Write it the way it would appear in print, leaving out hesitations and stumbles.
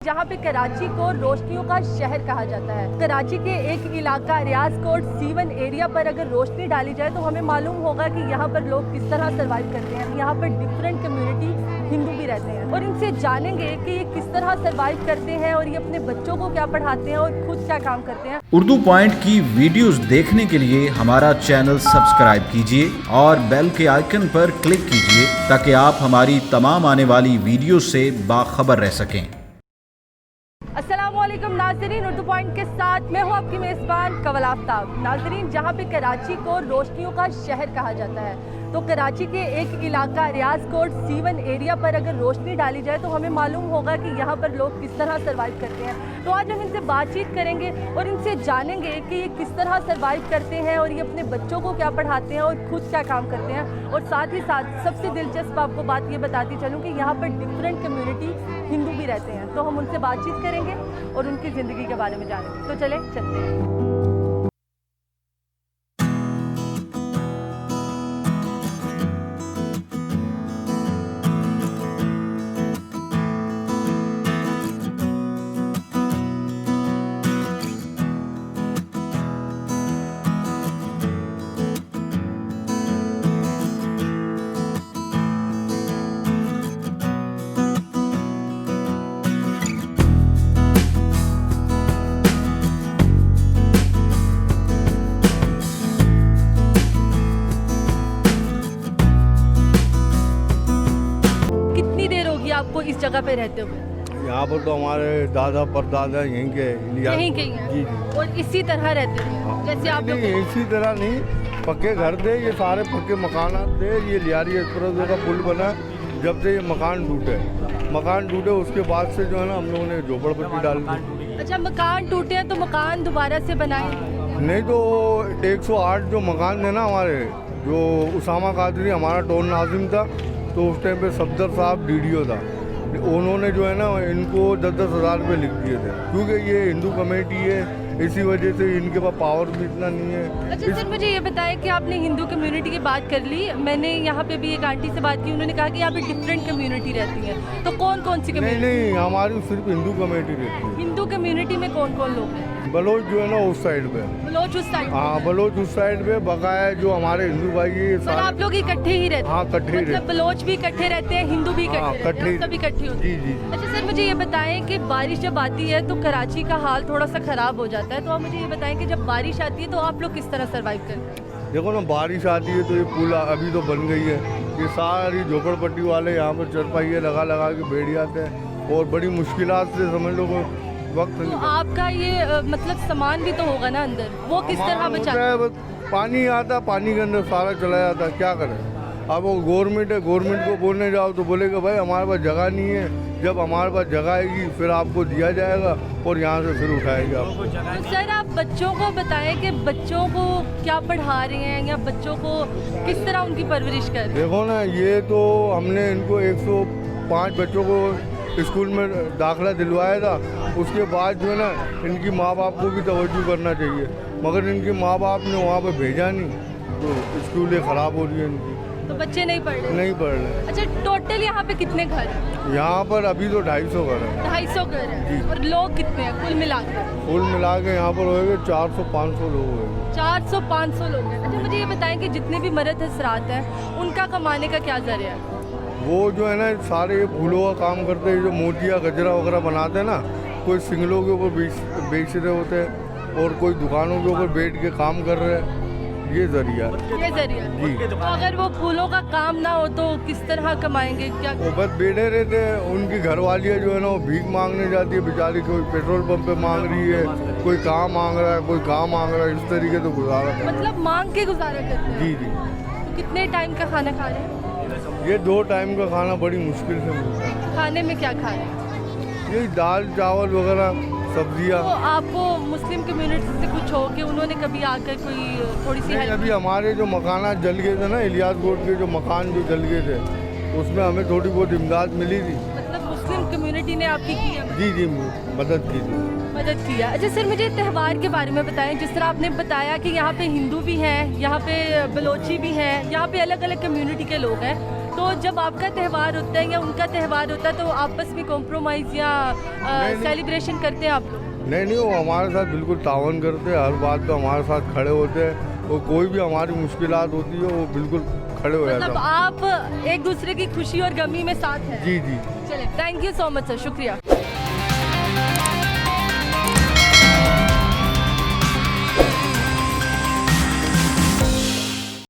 जहां पे कराची को रोशनियों का शहर कहा जाता है। कराची के एक इलाका रियाज कोट C1 एरिया पर अगर रोशनी डाली जाए तो हमें मालूम होगा कि यहाँ पर लोग किस तरह सर्वाइव करते हैं। यहाँ पर डिफरेंट कम्युनिटी हिंदू भी रहते हैं और इनसे जानेंगे कि ये किस तरह सर्वाइव करते हैं और ये अपने बच्चों को क्या पढ़ाते हैं और खुद क्या काम करते हैं। उर्दू पॉइंट की वीडियोस देखने के लिए हमारा चैनल सब्सक्राइब कीजिए और बेल के आइकन पर क्लिक कीजिए ताकि आप हमारी तमाम आने वाली वीडियो से बाखबर रह सकें। अस्सलामुअलैकुम नाज़रीन, उर्दू पॉइंट के साथ मैं हूँ आपकी मेज़बान कवल आफ्ताब। नाज़रीन, जहाँ पे कराची को रोशनियों का शहर कहा जाता है, तो कराची के एक इलाका रियाज कोट C1 एरिया पर अगर रोशनी डाली जाए तो हमें मालूम होगा कि यहाँ पर लोग किस तरह सर्वाइव करते हैं। तो आज हम इनसे बातचीत करेंगे और इनसे जानेंगे कि ये किस तरह सर्वाइव करते हैं और ये अपने बच्चों को क्या पढ़ाते हैं और खुद क्या काम करते हैं। और साथ ही साथ सबसे दिलचस्प आपको बात ये बताती चलूँ कि यहाँ पर डिफरेंट कम्युनिटी हिंदू भी रहते हैं। तो हम उनसे बातचीत करेंगे और उनकी ज़िंदगी के बारे में जानेंगे। तो चले चलते हैं। आपको इस जगह पे रहते हुए? यहाँ पर तो हमारे दादा परदादा यहीं के यहीं के हैं। जी जी। और इसी तरह रहते थे जैसे आप लोग? नहीं, इसी तरह नहीं, पक्के घर थे, ये सारे पक्के मकान थे। ये लियारी एक्सप्रेस का पुल बना जब से ये मकान टूटे उसके बाद से जो है ना हम लोगों ने झोपड़पट्टी डाल दी। अच्छा, मकान टूटे हैं तो मकान दोबारा से बनाए? नहीं तो 108 जो मकान थे ना हमारे, जो उसामा कादरी हमारा टोन नाजिम था, तो उस टाइम पे सफदर साहब DDO था, उन्होंने जो है ना इनको 10-10 हज़ार रुपये लिख दिए थे, क्योंकि ये हिंदू कमेटी है, इसी वजह से इनके पास पावर भी इतना नहीं है। अच्छा सर, मुझे ये बताएं कि आपने हिंदू कम्युनिटी की बात कर ली। मैंने यहाँ पे भी एक आंटी से बात की, उन्होंने कहा कि यहाँ पे डिफरेंट कम्युनिटी रहती है। तो कौन कौन सी कम्युनिटी? नहीं, हमारी सिर्फ हिंदू कमेटी रहती है। हिंदू कम्युनिटी में कौन कौन लोग हैं? बलोच जो है ना उस साइड पे। बलोच उस साइड? हाँ, बलोच उस साइड पे, बकाया जो हमारे हिंदू भाई है सारे। आप लोग इकट्ठे ही रहते हैं? हाँ, इकट्ठे ही रहते। बलोच भी इकट्ठे रहते हैं, हिंदू भी इकट्ठे रहते हैं, सब इकट्ठे होते हैं? जी। अच्छा सर, मुझे ये बताएं कि बारिश जब आती है तो कराची का हाल थोड़ा सा ख़राब हो जाता है, तो आप मुझे ये बताएं कि जब बारिश आती है तो आप लोग किस तरह सर्वाइव करते हैं? देखो ना, बारिश आती है तो ये पुल अभी तो बन गई है, ये सारी झोपड़पट्टी वाले यहाँ पर चरपाइये लगा के बैठ जाते हैं और बड़ी मुश्किलात से समझ लो वक्त। तो आपका ये मतलब सामान भी तो होगा ना अंदर, वो किस तरह बचाते हैं? पानी आता, पानी के अंदर सारा चला जाता, क्या करें। अब वो गवर्नमेंट है, गवर्नमेंट को बोलने जाओ तो बोलेगा भाई हमारे पास जगह नहीं है, जब हमारे पास जगह आएगी फिर आपको दिया जाएगा और यहाँ से फिर उठाएगा आपको। तो सर आप बच्चों को बताएं कि बच्चों को क्या पढ़ा रहे हैं या बच्चों को किस तरह उनकी परवरिश कर रहे हैं? देखो ना, ये तो हमने इनको 105 बच्चों को स्कूल में दाखिला दिलवाया था, उसके बाद जो है ना इनकी माँ बाप को भी तवज्जो करना चाहिए, मगर इनके माँ बाप ने वहाँ पे भेजा नहीं, तो स्कूलें ख़राब हो रही है इनकी, तो बच्चे नहीं पढ़ रहे? अच्छा, टोटल यहाँ पे कितने घर हैं? यहाँ पर अभी तो 250 घर है। 250 घर है। और लोग कितने हैं कुल मिला के? यहाँ पर होएंगे 400-500 लोग होंगे। 400-500 लोग हैं। अच्छा, मुझे ये बताएं कि जितने भी मर्द हजरात हैं उनका कमाने का क्या जरिया है? वो जो है ना सारे फूलों का काम करते हैं, जो मोतिया गजरा वगैरह बनाते हैं ना, कोई सिंगलों के ऊपर बेच रहे होते हैं और कोई दुकानों के ऊपर बैठ के काम कर रहे हैं, ये जरिया जी। तो अगर वो फूलों का काम ना हो तो किस तरह कमाएंगे? क्या वो बस बैठे रहते हैं। उनकी घरवालियाँ जो है ना वो भीख मांगने जाती है बेचारी, कोई पेट्रोल पंप पे मांग रही है, कोई काम मांग रहा है, कोई काम मांग रहा है, इस तरीके से गुजारा। मतलब मांग के गुजारा करते हैं? जी। तो कितने टाइम का खाना खा रहे हैं? ये 2 टाइम का खाना बड़ी मुश्किल से मिलता है। खाने में क्या खा रहे हैं? यही दाल चावल वगैरह, सब्जियाँ। तो आपको मुस्लिम कम्युनिटी से कुछ हो कि उन्होंने कभी आकर कोई थोड़ी सी हेल्प? अभी हमारे जो मकान जल गए थे ना, इलियास कोट के जो मकान जो जल गए थे, उसमें हमें थोड़ी बहुत इमदाद मिली थी। मतलब मुस्लिम कम्युनिटी ने आपकी की है? जी, मदद की थी। मदद किया। अच्छा सर, मुझे त्यौहार के बारे में बताएं। जिस तरह आपने बताया कि यहाँ पे हिंदू भी हैं, यहाँ पे बलोची भी हैं, यहाँ पे अलग अलग कम्युनिटी के लोग हैं, तो जब आपका त्यौहार होता है या उनका त्यौहार होता है तो आपस में कॉम्प्रोमाइज़ या नहीं। सेलिब्रेशन करते हैं आप लोग? नहीं, वो हमारे साथ बिल्कुल तावन करते हैं, हर बात पे हमारे साथ खड़े होते हैं, और कोई भी हमारी मुश्किलात होती है वो बिल्कुल खड़े हो जाते मतलब हैं। आप एक दूसरे की खुशी और गमी में साथ हैं। जी जी। चलिए, thank you so much sir, शुक्रिया।